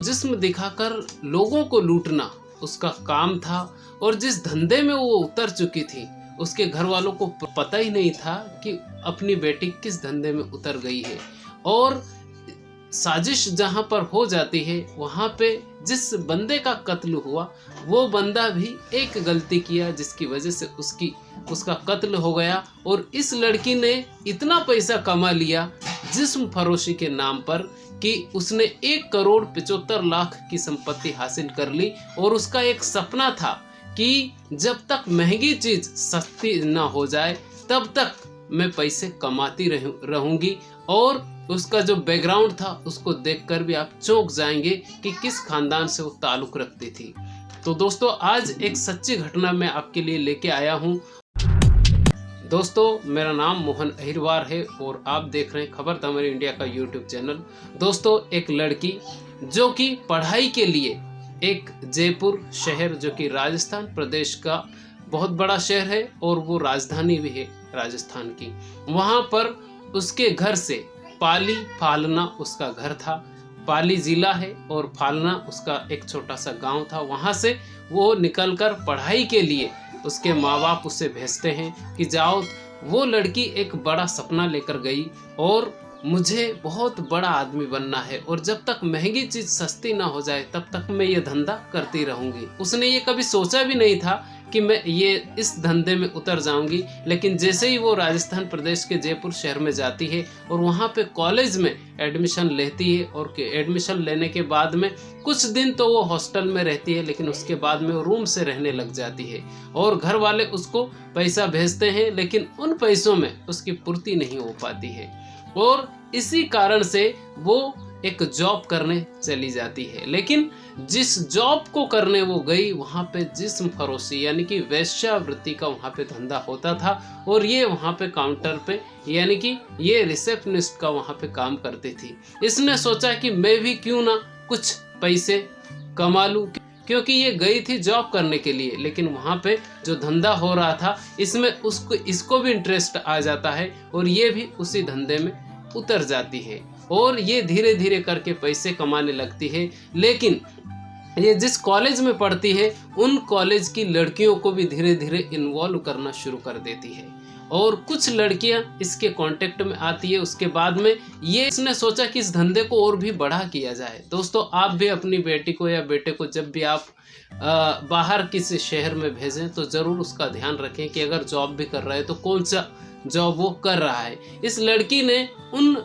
जिस्म दिखाकर लोगों को लूटना उसका काम था। और जिस धंधे में वो उतर चुकी थी उसके घर वालों को पता ही नहीं था कि अपनी बेटी किस धंधे में उतर गई है। और साजिश जहां पर हो जाती है वहां पे जिस बंदे का कत्ल हुआ वो बंदा भी एक गलती किया जिसकी वजह से उसका कत्ल हो गया। और इस लड़की ने इतना पैसा कमा लिया जिस्म फरोशी के नाम पर कि उसने 1,75,00,000 की संपत्ति हासिल कर ली। और उसका एक सपना था कि जब तक महंगी चीज सस्ती ना हो जाए तब तक मैं पैसे कमाती रहूंगी। और उसका जो बैकग्राउंड था उसको देखकर भी आप चौंक जाएंगे कि किस खानदान से वो ताल्लुक रखती थी। तो दोस्तों आज एक सच्ची घटना मैं आपके लिए लेके आया हूँ। दोस्तों मेरा नाम मोहन अहिरवार है और आप देख रहे हैं खबर तमरी इंडिया का यूट्यूब चैनल। दोस्तों एक लड़की जो कि पढ़ाई के लिए एक जयपुर शहर जो कि राजस्थान प्रदेश का बहुत बड़ा शहर है और वो राजधानी भी है राजस्थान की, वहाँ पर उसके घर से पाली फालना उसका घर था। पाली जिला है और फालना उसका एक छोटा सा गांव था। वहाँ से वो निकलकर पढ़ाई के लिए उसके माँ बाप उसे भेजते हैं कि जाओ। वो लड़की एक बड़ा सपना लेकर गई और मुझे बहुत बड़ा आदमी बनना है और जब तक महंगी चीज सस्ती ना हो जाए तब तक मैं ये धंधा करती रहूंगी। उसने ये कभी सोचा भी नहीं था कि मैं ये इस धंधे में उतर जाऊंगी। लेकिन जैसे ही वो राजस्थान प्रदेश के जयपुर शहर में जाती है और वहाँ पे कॉलेज में एडमिशन लेती है और एडमिशन लेने के बाद में कुछ दिन तो वो हॉस्टल में रहती है, लेकिन उसके बाद में वो रूम से रहने लग जाती है और घर वाले उसको पैसा भेजते हैं लेकिन उन पैसों में उसकी पूर्ति नहीं हो पाती है। और इसी कारण से वो एक जॉब करने चली जाती है। लेकिन जिस जॉब को करने वो गई वहाँ पे जिस्म फरोशी यानी कि वेश्यावृत्ति का वहाँ पे धंधा होता था और ये वहाँ पे काउंटर पे यानी कि ये रिसेप्शनिस्ट का वहाँ पे काम करती थी। इसने सोचा कि मैं भी क्यों ना कुछ पैसे कमा लूँ, क्योंकि ये गई थी जॉब करने के लिए लेकिन वहाँ पे जो धंधा हो रहा था इसमें इसको भी इंटरेस्ट आ जाता है और ये भी उसी धंधे में उतर जाती है और ये धीरे धीरे करके पैसे कमाने लगती है। लेकिन ये जिस कॉलेज में पढ़ती है उन कॉलेज की लड़कियों को भी धीरे धीरे इन्वॉल्व करना शुरू कर देती है और कुछ लड़कियां इसके कांटेक्ट में आती है। उसके बाद में ये इसने सोचा कि इस धंधे को और भी बड़ा किया जाए। दोस्तों आप भी अपनी बेटी को या बेटे को जब भी आप बाहर किसी शहर में भेजें तो ज़रूर उसका ध्यान रखें कि अगर जॉब भी कर रहा है तो कौन सा जॉब वो कर रहा है। इस लड़की ने उन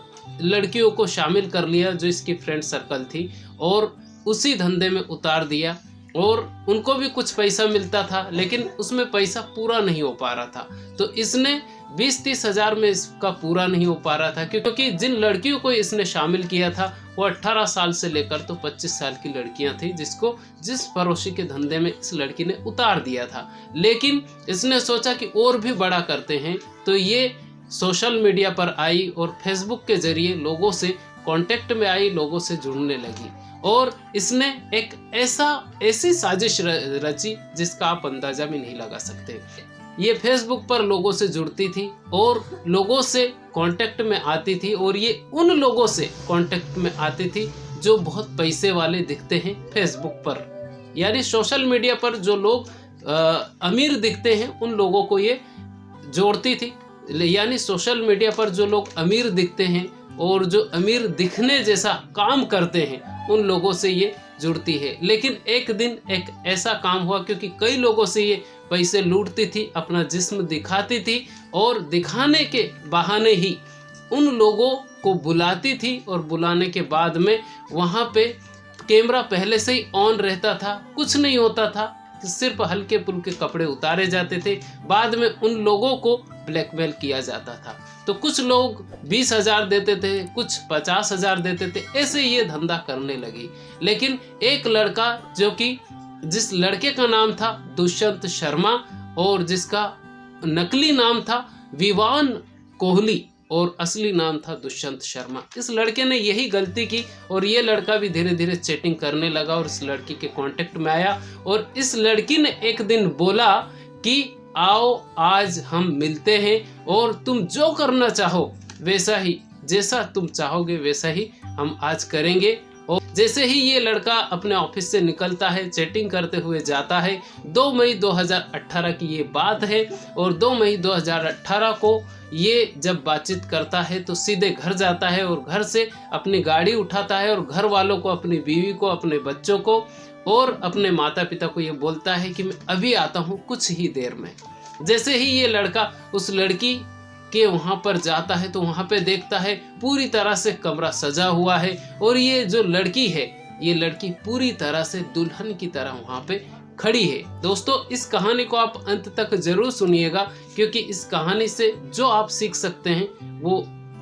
लड़कियों को शामिल कर लिया जो इसकी फ्रेंड सर्कल थी और उसी धंधे में उतार दिया और उनको भी कुछ पैसा मिलता था लेकिन उसमें पैसा पूरा नहीं हो पा रहा था। तो इसने 20-30 हज़ार में इसका पूरा नहीं हो पा रहा था क्योंकि जिन लड़कियों को इसने शामिल किया था वो 18 साल से लेकर तो 25 साल की लड़कियां थी जिसको जिस फरोशी के धंधे में इस लड़की ने उतार दिया था। लेकिन इसने सोचा कि और भी बड़ा करते हैं तो ये सोशल मीडिया पर आई और फेसबुक के जरिए लोगों से कांटेक्ट में आई, लोगों से जुड़ने लगी और इसने एक ऐसी साजिश रची जिसका आप अंदाजा भी नहीं लगा सकते। ये फेसबुक पर लोगों से जुड़ती थी और लोगों से कांटेक्ट में आती थी और ये उन लोगों से कांटेक्ट में आती थी जो बहुत पैसे वाले दिखते हैं फेसबुक पर, यानी सोशल मीडिया पर जो लोग अमीर दिखते हैं उन लोगों को ये जोड़ती थी। यानी सोशल मीडिया पर जो लोग अमीर दिखते हैं और जो अमीर दिखने जैसा काम करते हैं उन लोगों से ये जुड़ती है। लेकिन एक दिन एक ऐसा काम हुआ क्योंकि कई लोगों से ये पैसे लूटती थी, अपना जिस्म दिखाती थी और दिखाने के बहाने ही उन लोगों को बुलाती थी और बुलाने के बाद में वहाँ पे कैमरा पहले से ही ऑन रहता था, कुछ नहीं होता था, सिर्फ हल्के फुल्के कपड़े उतारे जाते थे। बाद में उन लोगों को ब्लैकमेल किया जाता था। तो कुछ लोग 20 हज़ार देते थे, कुछ 50 हज़ार देते थे, ऐसे ये धंधा करने लगी। लेकिन एक लड़का जो कि जिस लड़के का नाम था दुष्यंत शर्मा और जिसका नकली नाम था विवान कोहली और असली नाम था दुष्यंत शर्मा, इस लड़के ने यही गलती की और ये लड़का भी धीरे धीरे चैटिंग करने लगा और इस लड़की के कांटेक्ट में आया और इस लड़की ने एक दिन बोला कि आओ आज हम मिलते हैं और तुम जो करना चाहो वैसा ही, जैसा तुम चाहोगे वैसा ही हम आज करेंगे। और जैसे ही ये लड़का अपने ऑफिस से निकलता है, चैटिंग करते हुए जाता है। 2 मई 2018 की ये बात है और 2 मई 2018 को ये जब बातचीत करता है तो सीधे घर जाता है और घर से अपनी गाड़ी उठाता है और घर वालों को, अपनी बीवी को, अपने बच्चों को और अपने माता पिता को ये बोलता है कि मैं अभी आता हूँ कुछ ही देर में। जैसे ही ये लड़का उस लड़की के वहाँ पर जाता है तो वहाँ पे देखता है पूरी तरह से कमरा सजा हुआ है और ये जो लड़की है, ये लड़की पूरी तरह से दुल्हन की तरह वहाँ पे खड़ी है। दोस्तों, इस कहानी को आप अंत तक जरूर सुनिएगा, क्योंकि इस कहानी से जो आप सीख सकते हैं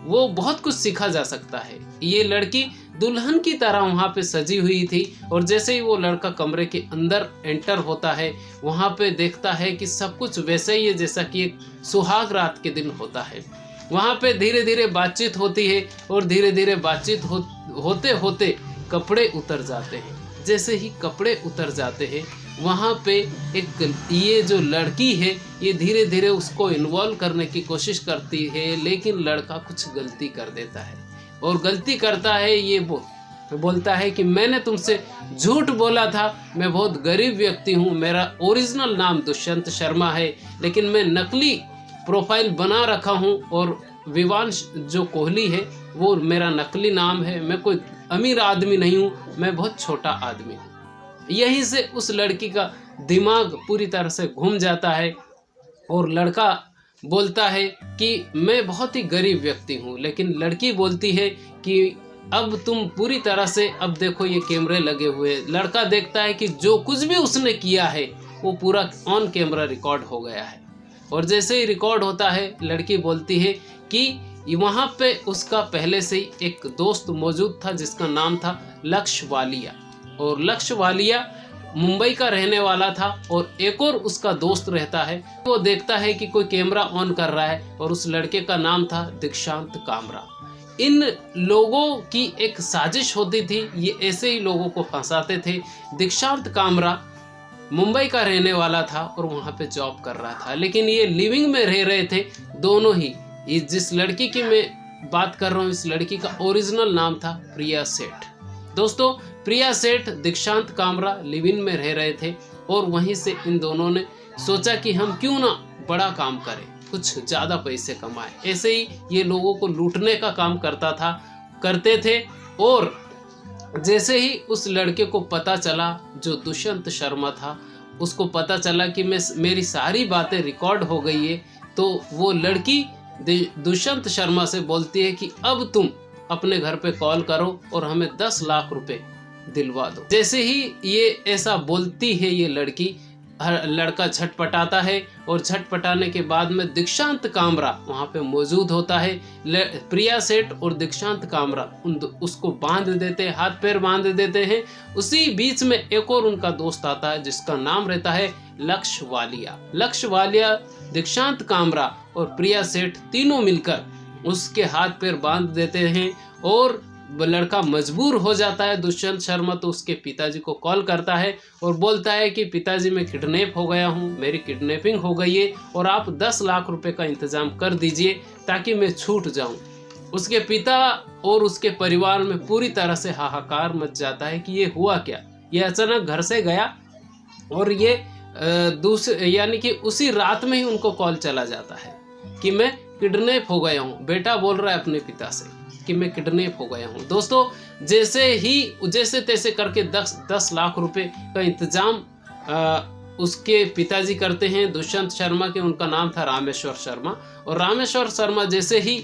वो बहुत कुछ सीखा जा सकता है। ये लड़की दुल्हन की तरह वहाँ पे सजी हुई थी और जैसे ही वो लड़का कमरे के अंदर एंटर होता है, वहाँ पे देखता है कि सब कुछ वैसे ही है जैसा कि एक सुहाग रात के दिन होता है। वहाँ पे धीरे धीरे बातचीत होती है और धीरे धीरे बातचीत होते होते कपड़े उतर जाते हैं। जैसे ही कपड़े उतर जाते हैं, वहाँ पे एक ये जो लड़की है, ये धीरे धीरे उसको इन्वॉल्व करने की कोशिश करती है, लेकिन लड़का कुछ गलती कर देता है और गलती करता है। ये बोलता है कि मैंने तुमसे झूठ बोला था, मैं बहुत गरीब व्यक्ति हूँ, मेरा ओरिजिनल नाम दुष्यंत शर्मा है, लेकिन मैं नकली प्रोफाइल बना रखा हूँ और विवांश जो कोहली है वो मेरा नकली नाम है। मैं कोई अमीर आदमी नहीं हूँ, मैं बहुत छोटा आदमी हूँ। यहीं से उस लड़की का दिमाग पूरी तरह से घूम जाता है और लड़का बोलता है कि मैं बहुत ही गरीब व्यक्ति हूँ, लेकिन लड़की बोलती है कि अब तुम पूरी तरह से, अब देखो ये कैमरे लगे हुए। लड़का देखता है कि जो कुछ भी उसने किया है वो पूरा ऑन कैमरा रिकॉर्ड हो गया है और जैसे ही रिकॉर्ड होता है, लड़की बोलती है कि वहाँ पे उसका पहले से ही एक दोस्त मौजूद था जिसका नाम था लक्ष्य वालिया, और लक्ष्य वालिया मुंबई का रहने वाला था और एक और उसका दोस्त रहता है। वो देखता है कि कोई कैमरा ऑन कर रहा है और उस लड़के का नाम था दीक्षांत कामरा। इन लोगों की एक साजिश होती थी, ये ऐसे ही लोगों को फंसाते थे। दीक्षांत कामरा मुंबई का रहने वाला था और वहाँ पे जॉब कर रहा था, लेकिन ये लिविंग में रह रहे थे दोनों ही। जिस लड़की की मैं बात कर रहा हूँ, इस लड़की का ओरिजिनल नाम था प्रिया सेठ। दोस्तों, प्रिया सेठ दीक्षांत कामरा लिव इन में रह रहे थे और वहीं से इन दोनों ने सोचा कि हम क्यों ना बड़ा काम करें, कुछ ज़्यादा पैसे कमाएं। ऐसे ही ये लोगों को लूटने का काम करते थे। और जैसे ही उस लड़के को पता चला, जो दुष्यंत शर्मा था, उसको पता चला कि मेरी सारी बातें रिकॉर्ड हो गई है, तो वो लड़की दुष्यंत शर्मा से बोलती है कि अब तुम अपने घर पे कॉल करो और हमें 10 लाख रुपए दिलवा दो। जैसे ही ये ऐसा बोलती है ये लड़की, लड़का झटपटाता है और झटपटाने के बाद में दीक्षांत कामरा वहाँ पे मौजूद होता है। प्रिया सेठ और दीक्षांत कामरा उसको बांध देते हैं, हाथ पैर बांध देते हैं। उसी बीच में एक और उनका दोस्त आता है जिसका नाम रहता है लक्ष्य वालिया। लक्ष्य वालिया, दीक्षांत कामरा और प्रिया सेठ तीनों मिलकर उसके हाथ पैर बांध देते हैं और लड़का मजबूर हो जाता है। दुष्यंत शर्मा तो उसके पिताजी को कॉल करता है और बोलता है कि पिताजी, मैं किडनैप हो गया हूँ, मेरी किडनैपिंग हो गई है और आप 10 लाख रुपए का इंतजाम कर दीजिए ताकि मैं छूट जाऊँ। उसके पिता और उसके परिवार में पूरी तरह से हाहाकार मच जाता है कि ये हुआ क्या। ये अचानक घर से गया और ये यानी कि उसी रात में ही उनको कॉल चला जाता है कि मैं किडनैप हो गया हूँ। बेटा बोल रहा है अपने पिता से कि मैं किडनैप हो गया हूँ। दोस्तों, जैसे तैसे करके 10 लाख रुपए का इंतजाम उसके पिताजी करते हैं दुष्यंत शर्मा के। उनका नाम था रामेश्वर शर्मा, और रामेश्वर शर्मा जैसे ही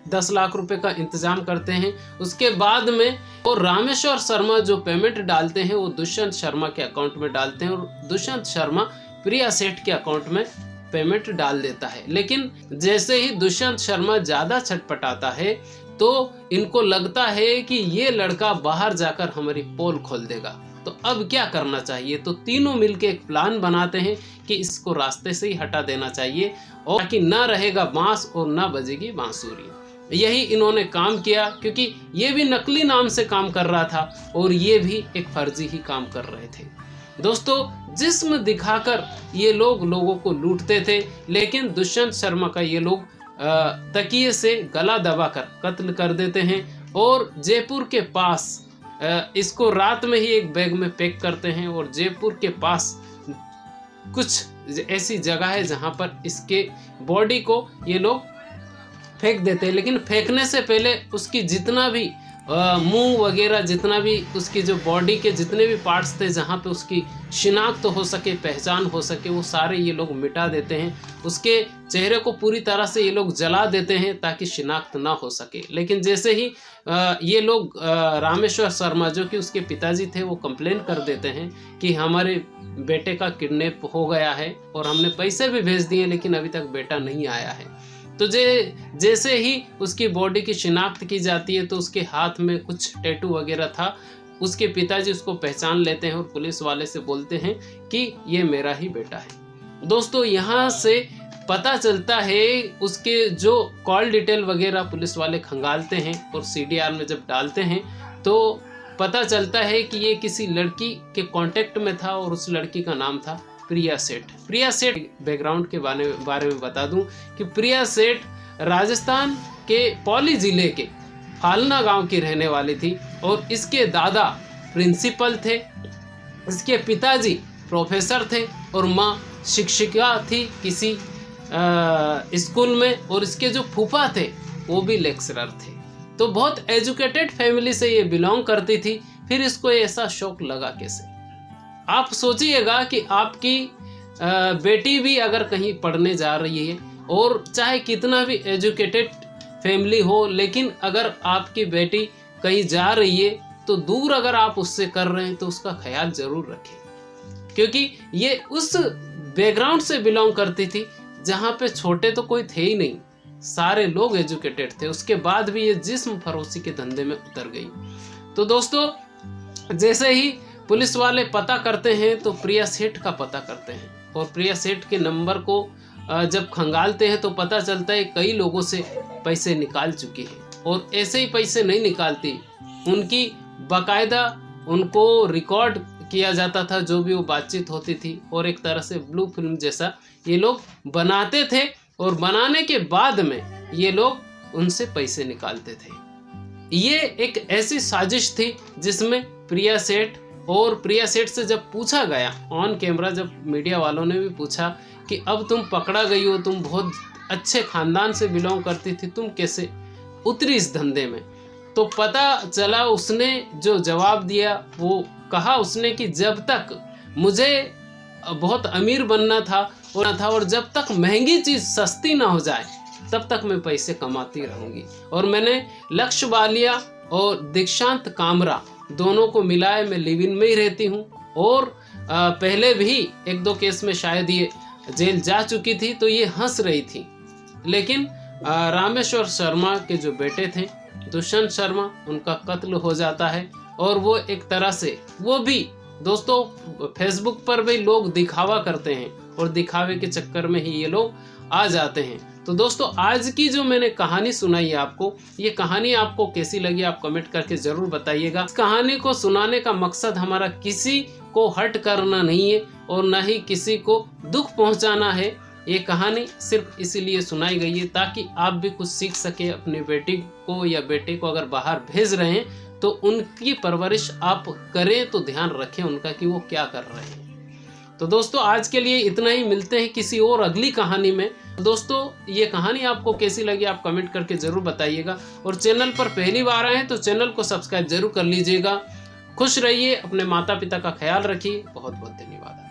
10 लाख रुपए का इंतजाम करते हैं, उसके बाद में और रामेश्वर शर्मा जो पेमेंट डालते हैं वो दुष्यंत शर्मा के अकाउंट में डालते हैं और दुष्यंत शर्मा प्रिया सेठ के अकाउंट में पेमेंट डाल देता है। लेकिन जैसे ही दुष्यंत शर्मा ज़्यादा छटपटाता है तो इनको लगता है कि ये लड़का बाहर जाकर हमारी पोल खोल देगा। तो अब क्या करना चाहिए? तो तीनों मिलके एक प्लान बनाते हैं कि इसको रास्ते से ही हटा देना चाहिए और ताकि ना रहेगा बांस और ना बजेगी बांसुरी। यही इन्होंने काम किया, क्योंकि ये भी नकली नाम से काम कर रहा था और ये भी एक फर्जी ही काम कर रहे थे। दोस्तों, जिस्म दिखाकर ये लोगों को लूटते थे, लेकिन दुष्यंत शर्मा का ये लोग तकिए से गला दबाकर कत्ल कर देते हैं और जयपुर के पास इसको रात में ही एक बैग में पैक करते हैं और जयपुर के पास कुछ ऐसी जगह है जहाँ पर इसके बॉडी को ये लोग फेंक देते हैं। लेकिन फेंकने से पहले उसकी जितना भी मुंह वगैरह, जितना भी उसकी जो बॉडी के जितने भी पार्ट्स थे जहाँ पे उसकी शिनाख्त हो सके, पहचान हो सके, वो सारे ये लोग मिटा देते हैं। उसके चेहरे को पूरी तरह से ये लोग जला देते हैं ताकि शिनाख्त ना हो सके। लेकिन जैसे ही ये लोग रामेश्वर शर्मा जो कि उसके पिताजी थे वो कंप्लेन कर देते हैं कि हमारे बेटे का किडनैप हो गया है और हमने पैसे भी भेज दिए लेकिन अभी तक बेटा नहीं आया है। तो जैसे ही उसकी बॉडी की शिनाख्त की जाती है तो उसके हाथ में कुछ टैटू वगैरह था। उसके पिताजी उसको पहचान लेते हैं और पुलिस वाले से बोलते हैं कि ये मेरा ही बेटा है। दोस्तों यहाँ से पता चलता है, उसके जो कॉल डिटेल वगैरह पुलिस वाले खंगालते हैं और सीडीआर में जब डालते हैं तो पता चलता है कि ये किसी लड़की के कांटेक्ट में था और उस लड़की का नाम था प्रिया सेठ। प्रिया सेठ बैकग्राउंड के बारे में बता दूं कि प्रिया सेठ राजस्थान के पौली जिले के फालना गांव की रहने वाली थी और इसके दादा प्रिंसिपल थे, इसके पिताजी प्रोफेसर थे और माँ शिक्षिका थी किसी स्कूल में, और इसके जो फूफा थे वो भी लेक्चरर थे। तो बहुत एजुकेटेड फैमिली से ये बिलोंग करती थी। फिर इसको ऐसा शौक लगा कैसे? आप सोचिएगा कि आपकी बेटी भी अगर कहीं पढ़ने जा रही है और चाहे कितना भी एजुकेटेड फैमिली हो, लेकिन अगर आपकी बेटी कहीं जा रही है तो दूर अगर आप उससे कर रहे हैं तो उसका ख्याल जरूर रखें, क्योंकि ये उस बैकग्राउंड से बिलोंग करती थी जहाँ पे छोटे तो कोई थे ही नहीं, सारे लोग एजुकेटेड थे। उसके बाद भी ये जिस्म फरोशी के धंधे में उतर गई। तो दोस्तों जैसे ही पुलिस वाले पता करते हैं तो प्रिया सेठ का पता करते हैं और प्रिया सेठ के नंबर को जब खंगालते हैं तो पता चलता है कई लोगों से पैसे निकाल चुकी है। और ऐसे ही पैसे नहीं निकालती, उनकी बाकायदा उनको रिकॉर्ड किया जाता था जो भी वो बातचीत होती थी और एक तरह से ब्लू फिल्म जैसा ये लोग बनाते थे और बनाने के बाद में ये लोग उनसे पैसे निकालते थे। ये एक ऐसी साजिश थी जिसमें प्रिया सेठ, और प्रिया सेठ से जब पूछा गया ऑन कैमरा, जब मीडिया वालों ने भी पूछा कि अब तुम पकड़ा गई हो, तुम बहुत अच्छे खानदान से बिलोंग करती थी, तुम कैसे उतरी इस धंधे में, तो पता चला उसने जो जवाब दिया वो कहा उसने कि जब तक मुझे बहुत अमीर बनना था और जब तक महंगी चीज़ सस्ती ना हो जाए तब तक मैं पैसे कमाती रहूँगी। और मैंने लक्ष्य वालिया और दीक्षांत कामरा दोनों को मिलाए मैं लिव इन में ही रहती हूँ और पहले भी एक दो केस में शायद ये जेल जा चुकी थी। तो ये हंस रही थी, लेकिन रामेश्वर शर्मा के जो बेटे थे दुष्यंत शर्मा, उनका कत्ल हो जाता है और वो एक तरह से, वो भी दोस्तों फेसबुक पर भी लोग दिखावा करते हैं और दिखावे के चक्कर में ही ये लोग आ जाते हैं। तो दोस्तों आज की जो मैंने कहानी सुनाई है आपको, ये कहानी आपको कैसी लगी आप कमेंट करके जरूर बताइएगा। इस कहानी को सुनाने का मकसद हमारा किसी को हर्ट करना नहीं है और ना ही किसी को दुख पहुंचाना है। ये कहानी सिर्फ इसीलिए सुनाई गई है ताकि आप भी कुछ सीख सके। अपनी बेटी को या बेटे को अगर बाहर भेज रहे हैं तो उनकी परवरिश आप करें, तो ध्यान रखें उनका कि वो क्या कर रहे हैं। तो दोस्तों आज के लिए इतना ही, मिलते हैं किसी और अगली कहानी में। दोस्तों ये कहानी आपको कैसी लगी आप कमेंट करके जरूर बताइएगा और चैनल पर पहली बार आए हैं तो चैनल को सब्सक्राइब जरूर कर लीजिएगा। खुश रहिए, अपने माता पिता का ख्याल रखिए। बहुत बहुत धन्यवाद।